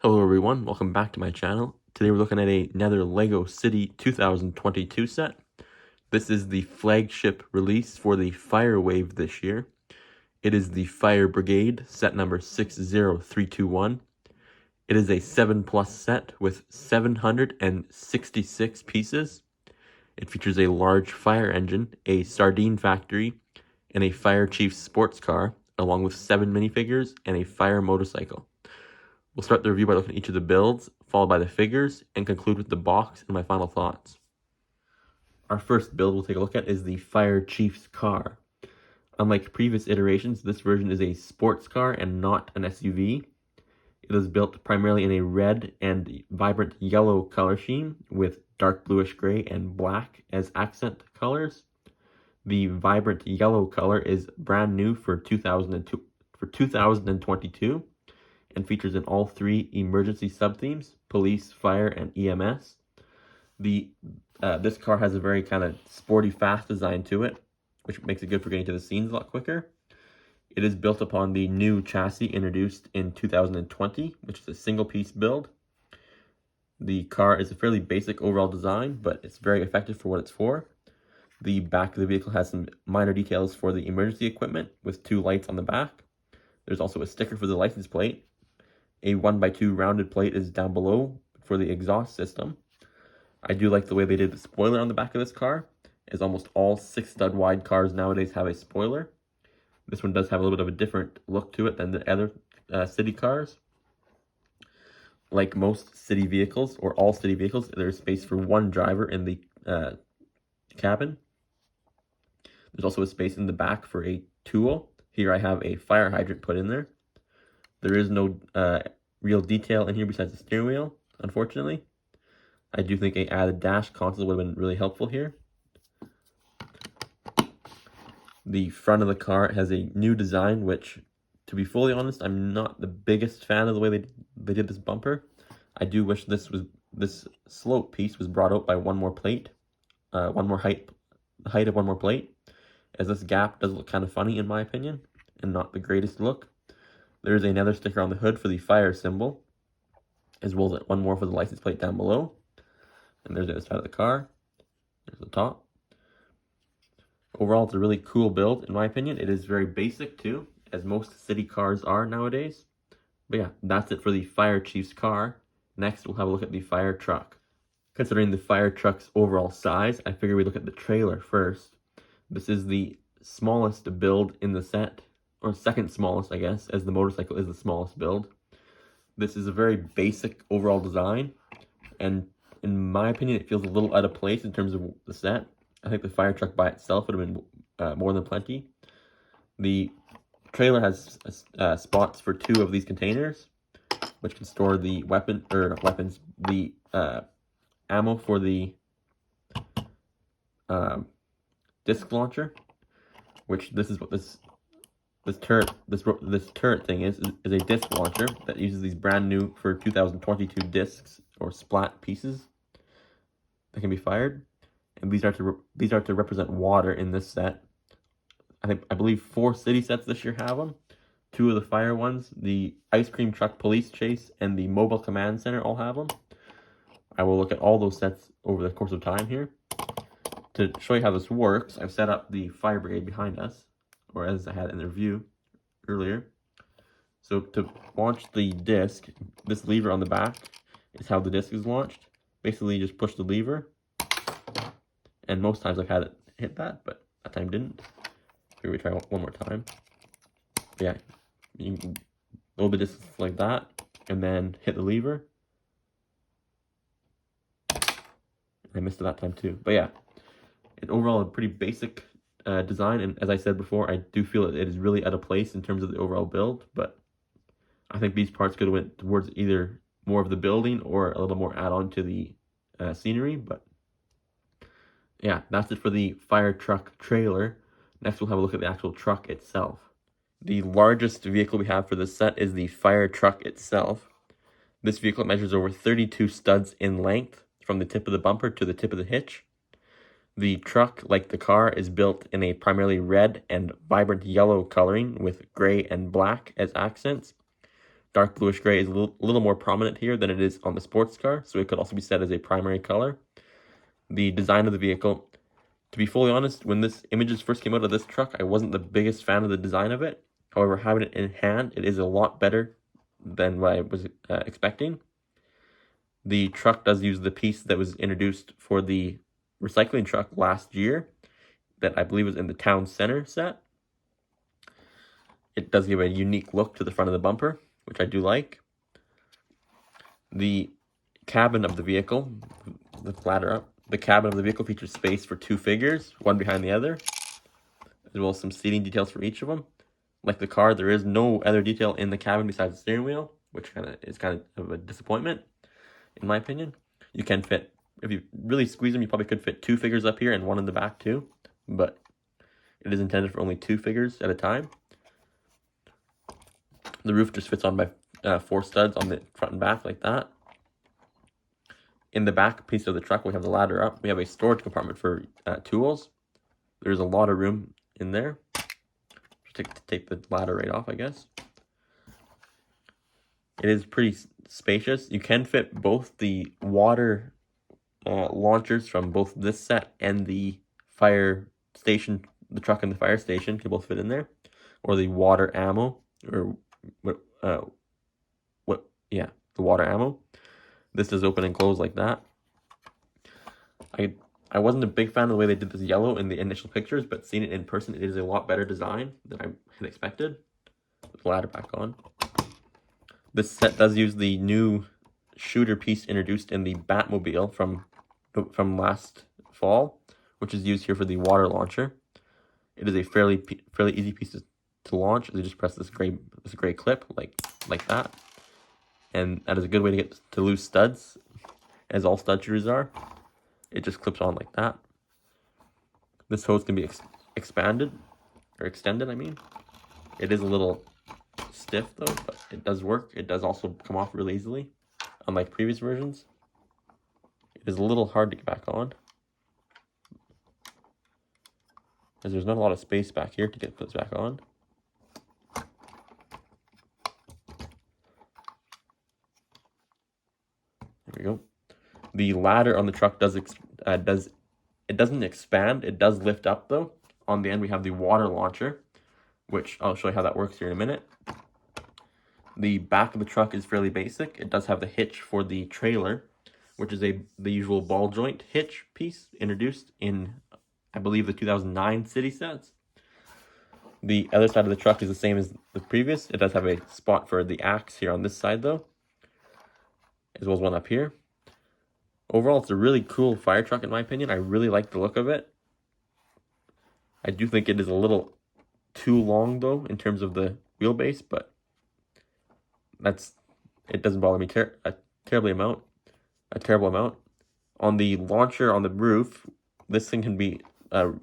Hello everyone, welcome back to my channel. Today we're looking at another LEGO City 2022 set. This is the flagship release for the Fire Wave this year. It is the Fire Brigade, set number 60321. It is a 7+ set with 766 pieces. It features a large fire engine, a Sardine factory, and a Fire Chief sports car, along with 7 minifigures and a fire motorcycle. We'll start the review by looking at each of the builds, followed by the figures, and conclude with the box and my final thoughts. Our first build we'll take a look at is the Fire Chief's car. Unlike previous iterations, this version is a sports car and not an SUV. It is built primarily in a red and vibrant yellow color scheme with dark bluish gray and black as accent colors. The vibrant yellow color is brand new for 2022 and features in all 3 emergency sub-themes, police, fire, and EMS. This car has a very kind of sporty, fast design to it, which makes it good for getting to the scenes a lot quicker. It is built upon the new chassis introduced in 2020, which is a single-piece build. The car is a fairly basic overall design, but it's very effective for what it's for. The back of the vehicle has some minor details for the emergency equipment, with 2 lights on the back. There's also a sticker for the license plate. A 1x2 rounded plate is down below for the exhaust system. I do like the way they did the spoiler on the back of this car, as almost all 6-stud wide cars nowadays have a spoiler. This one does have a little bit of a different look to it than the other city cars. Like most city vehicles, or all city vehicles, there's space for 1 driver in the cabin. There's also a space in the back for a tool. Here I have a fire hydrant put in there. There is no real detail in here besides the steering wheel, unfortunately. I do think an added dash console would have been really helpful here. The front of the car has a new design, which, to be fully honest, I'm not the biggest fan of the way they did this bumper. I do wish this slope piece was brought out by 1 more plate, height of 1 more plate, as this gap does look kind of funny in my opinion, and not the greatest look. There is another sticker on the hood for the fire symbol, as well as 1 more for the license plate down below. And there's the other side of the car. There's the top. Overall, it's a really cool build, in my opinion. It is very basic, too, as most city cars are nowadays. But yeah, that's it for the Fire Chief's car. Next, we'll have a look at the fire truck. Considering the fire truck's overall size, I figure we look at the trailer first. This is the smallest build in the set, or second smallest, I guess, as the motorcycle is the smallest build. This is a very basic overall design, and in my opinion, it feels a little out of place in terms of the set. I think the fire truck by itself would have been more than plenty. The trailer has spots for 2 of these containers, which can store the the ammo for the disc launcher, which this is what this turret thing is a disc launcher that uses these brand new for 2022 discs or splat pieces that can be fired, and these are to represent water in this set. I believe 4 city sets this year have them. 2 of the fire ones, the ice cream truck police chase and the mobile command center, all have them. I will look at all those sets over the course of time here. To show you how this works, I've set up the fire brigade behind us, or as I had in the review earlier. So to launch the disc, this lever on the back is how the disc is launched. Basically, you just push the lever, and most times I've had it hit that, but that time didn't. Here we try 1 more time. Yeah, you can load the disc like that, and then hit the lever. I missed it that time too, but yeah, overall a pretty basic design, and as I said before, I do feel that it is really out of place in terms of the overall build, but I think these parts could have went towards either more of the building or a little more add-on to the scenery. But yeah, that's it for the fire truck trailer. Next, we'll have a look at the actual truck itself. The largest vehicle we have for this set is the fire truck itself. This vehicle measures over 32 studs in length from the tip of the bumper to the tip of the hitch. The truck, like the car, is built in a primarily red and vibrant yellow coloring with gray and black as accents. dark bluish gray is a little more prominent here than it is on the sports car, so it could also be set as a primary color. The design of the vehicle, to be fully honest, when this images first came out of this truck, I wasn't the biggest fan of the design of it. However, having it in hand, it is a lot better than what I was expecting. The truck does use the piece that was introduced for the recycling truck last year that I believe was in the town center set. It does give a unique look to the front of the bumper, which I do like. The cabin of the vehicle, let's ladder up. The cabin of the vehicle features space for 2 figures, one behind the other, as well as some seating details for each of them. Like the car, there is no other detail in the cabin besides the steering wheel, which is kind of a disappointment, in my opinion. You can fit, if you really squeeze them, you probably could fit 2 figures up here and one in the back too, but it is intended for only 2 figures at a time. The roof just fits on by 4 studs on the front and back like that. In the back piece of the truck, we have the ladder up. We have a storage compartment for tools. There's a lot of room in there. Take the ladder right off, I guess. It is pretty spacious. You can fit both the water launchers from both this set and the fire station, the truck and the fire station can both fit in there, or the water ammo, or the water ammo. This does open and close like that. I wasn't a big fan of the way they did this yellow in the initial pictures, but seeing it in person, it is a lot better design than I had expected. Put the ladder back on. This set does use the new shooter piece introduced in the Batmobile from last fall, which is used here for the water launcher. It is a fairly easy piece to launch. You just press this gray clip like that, and that is a good way to get to loose studs, as all stud shooters are. It just clips on like that. This hose can be extended. I mean, it is a little stiff though, but it does work. It does also come off really easily, unlike previous versions. It is a little hard to get back on, as there's not a lot of space back here to get this back on. There we go. The ladder on the truck doesn't expand. It does lift up though. On the end we have the water launcher, which I'll show you how that works here in a minute. The back of the truck is fairly basic. It does have the hitch for the trailer, which is the usual ball joint hitch piece introduced in, I believe, the 2009 city sets. The other side of the truck is the same as the previous. It does have a spot for the axe here on this side though, as well as one up here. Overall, it's a really cool fire truck in my opinion. I really like the look of it. I do think it is a little too long though in terms of the wheelbase, but it doesn't bother me a terrible amount. On the launcher on the roof, this thing can be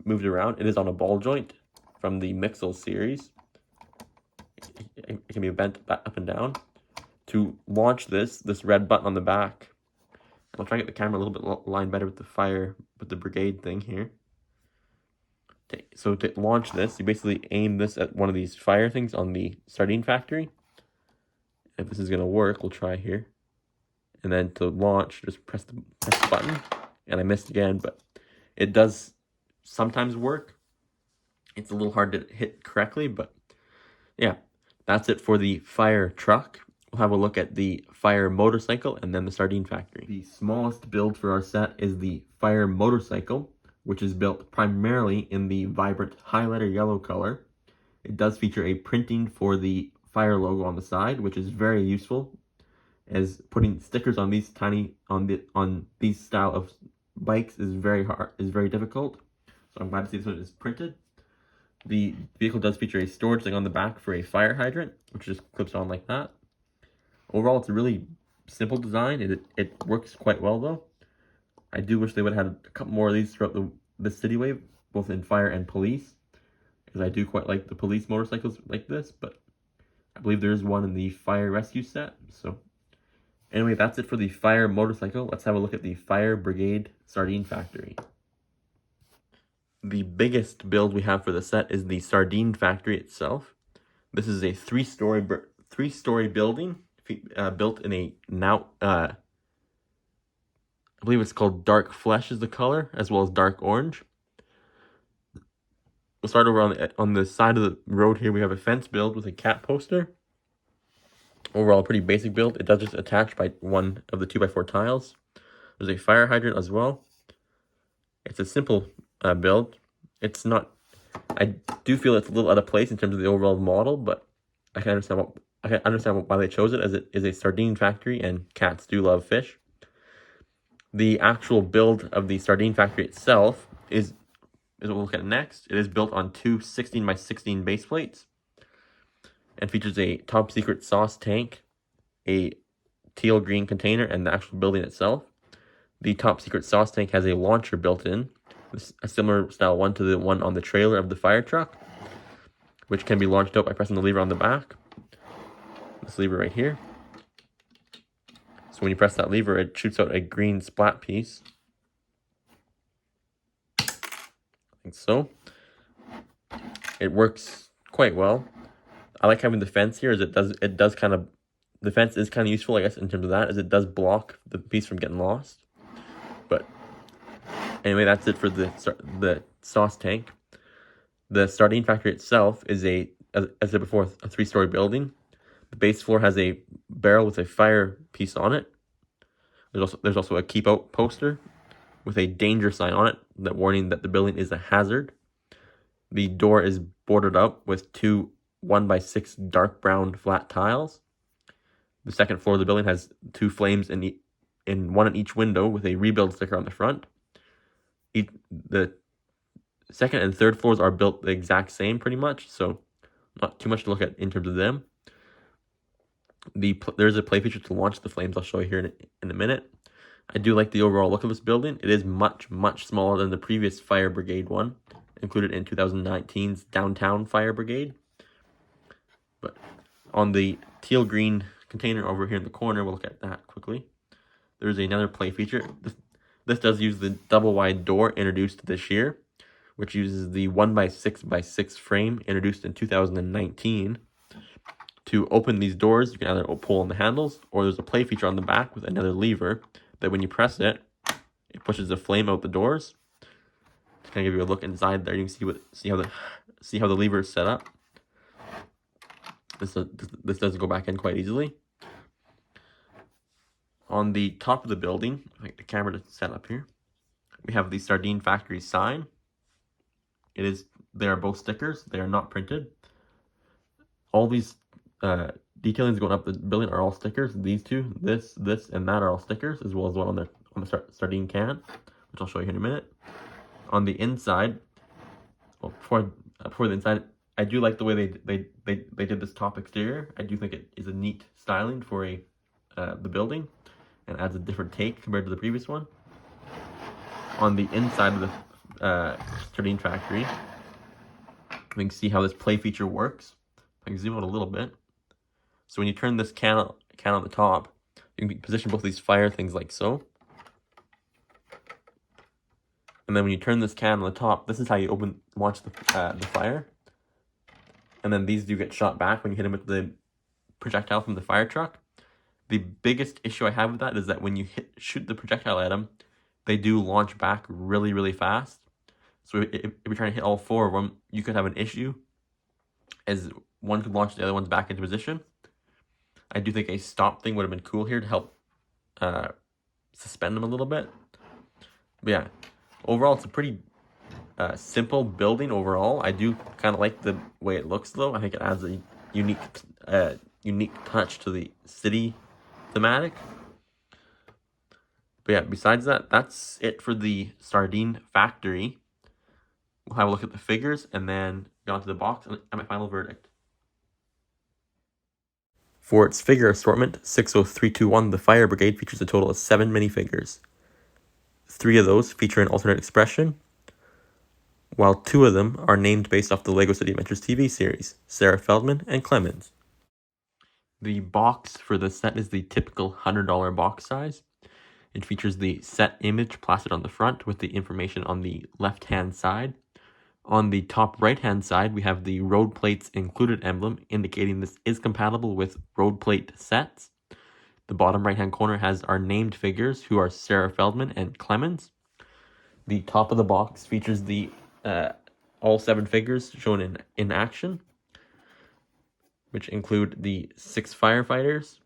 moved around. It is on a ball joint from the Mixel series. It can be bent up and down. To launch this red button on the back, I'll try to get the camera a little bit aligned better with the Brigade thing here. So to launch this, you basically aim this at one of these fire things on the Sardine factory. If this is going to work, we'll try here. And then to launch, just press the button. And I missed again, but it does sometimes work. It's a little hard to hit correctly, but yeah, that's it for the fire truck. We'll have a look at the fire motorcycle and then the Sardine factory. The smallest build for our set is the fire motorcycle, which is built primarily in the vibrant highlighter yellow color. It does feature a printing for the fire logo on the side, which is very useful, as putting stickers on these on these style of bikes is very difficult. So I'm glad to see this one is printed. The vehicle does feature a storage thing on the back for a fire hydrant, which just clips on like that. Overall, it's a really simple design. It works quite well though. I do wish they would have had a couple more of these throughout the city wave, both in fire and police, because I do quite like the police motorcycles like this, but I believe there is one in the fire rescue set. So anyway, that's it for the fire motorcycle. Let's have a look at the fire brigade Sardine factory. The biggest build we have for the set is the Sardine factory itself. This is a three-story three-story building built in a I believe it's called dark flesh is the color, as well as dark orange. We'll start over on the side of the road here. We have a fence build with a cat poster. Overall, pretty basic build. It does just attach by one of the 2x4 tiles. There's a fire hydrant as well. It's a simple build. It's not. I do feel it's a little out of place in terms of the overall model, but I can understand why they chose it, as it is a sardine factory and cats do love fish. The actual build of the sardine factory itself is what we'll look at next. It is built on two 16x16 base plates and features a top secret sauce tank, a teal green container, and the actual building itself. The top secret sauce tank has a launcher built in, a similar style one to the one on the trailer of the fire truck, which can be launched out by pressing the lever on the back. This lever right here. So when you press that lever, it shoots out a green splat piece. Like so. It works quite well. I like having the fence here, as it does kind of, the fence is kind of useful, I guess, in terms of that, as it does block the piece from getting lost. But anyway, that's it for the sauce tank. The sardine factory itself is as I said before, a three-story building. The base floor has a barrel with a fire piece on it. There's also a keep out poster with a danger sign on it, that warning that the building is a hazard. The door is boarded up with two 1x6 dark brown flat tiles. The second floor of the building has two flames in one in each window with a rebuild sticker on the front. The second and third floors are built the exact same pretty much, so not too much to look at in terms of them. There's a play feature to launch the flames I'll show you here in a minute. I do like the overall look of this building. It is much, much smaller than the previous Fire Brigade one, included in 2019's Downtown Fire Brigade. But on the teal green container over here in the corner, we'll look at that quickly. There's another play feature. This does use the double wide door introduced this year, which uses the 1x6x6 frame introduced in 2019. To open these doors, you can either pull on the handles, or there's a play feature on the back with another lever that when you press it, it pushes the flame out the doors. To kind of give you a look inside there, you can see how the lever is set up. This does go back in quite easily. On the top of the building, I like the camera to set up here, we have the Sardine Factory sign. They are both stickers. They are not printed. All these detailings going up the building are all stickers. These two, this, and that are all stickers, as well as one on the sardine can, which I'll show you here in a minute. On the inside, well, before the inside, I do like the way they did this top exterior. I do think it is a neat styling for the building, and adds a different take compared to the previous one. On the inside of the Sardine Factory, we can see how this play feature works. I can zoom out a little bit. So when you turn this can on the top, you can position both these fire things like so. And then when you turn this can on the top, this is how you launch the fire. And then these do get shot back when you hit them with the projectile from the fire truck. The biggest issue I have with that is that when you shoot the projectile at them, they do launch back really, really fast. So if you're trying to hit all four of them, you could have an issue, as one could launch the other ones back into position. I do think a stop thing would have been cool here to help suspend them a little bit. But yeah, overall, it's a pretty simple building overall. I do kind of like the way it looks, though. I think it adds a unique touch to the city thematic. But yeah, besides that, that's it for the Sardine Factory. We'll have a look at the figures and then go on to the box and my final verdict. For its figure assortment, 60321, the Fire Brigade features a total of 7 minifigures. 3 of those feature an alternate expression, while 2 of them are named based off the LEGO City Adventures TV series, Sarah Feldman and Clemens. The box for the set is the typical $100 box size. It features the set image plastered on the front with the information on the left-hand side, On the top right-hand side, we have the road plates included emblem, indicating this is compatible with road plate sets. The bottom right-hand corner has our named figures, who are Sarah Feldman and Clemens. The top of the box features the all 7 figures shown in action, which include the 5 firefighters,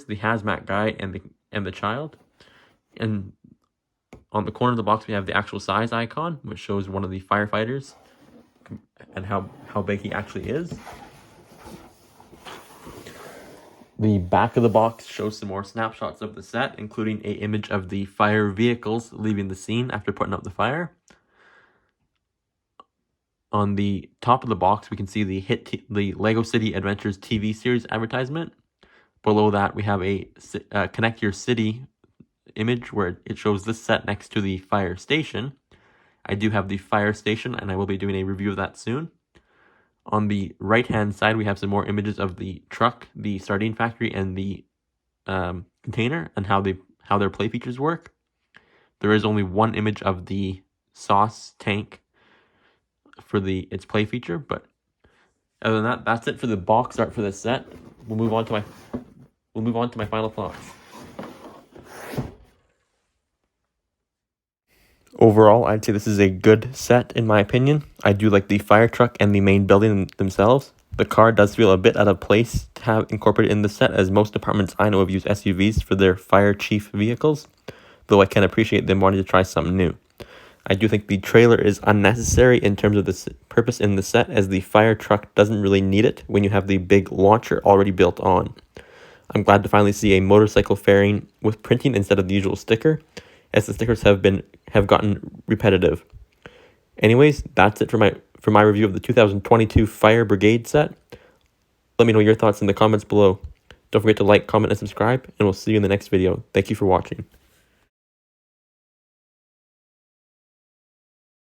the hazmat guy, and the child. And on the corner of the box, we have the actual size icon, which shows one of the firefighters and how big he actually is. The back of the box shows some more snapshots of the set, including an image of the fire vehicles leaving the scene after putting out the fire. On the top of the box, we can see the Lego City Adventures TV series advertisement. Below that, we have a Connect Your City image where it shows this set next to the fire station. I do have the fire station, and I will be doing a review of that soon. On the right-hand side, we have some more images of the truck, the Sardine factory, and the container, and how their play features work. There is only one image of the sauce tank for its play feature, but other than that, that's it for the box art for this set. We'll move on to my final thoughts. Overall, I'd say this is a good set in my opinion. I do like the fire truck and the main building themselves. The car does feel a bit out of place to have incorporated in the set, as most departments I know have used SUVs for their fire chief vehicles, though I can appreciate them wanting to try something new. I do think the trailer is unnecessary in terms of the purpose in the set, as the fire truck doesn't really need it when you have the big launcher already built on. I'm glad to finally see a motorcycle fairing with printing instead of the usual sticker, as the stickers have gotten repetitive. Anyways, that's it for my review of the 2022 Fire Brigade set. Let me know your thoughts in the comments below. Don't forget to like, comment, and subscribe, and we'll see you in the next video. Thank you for watching.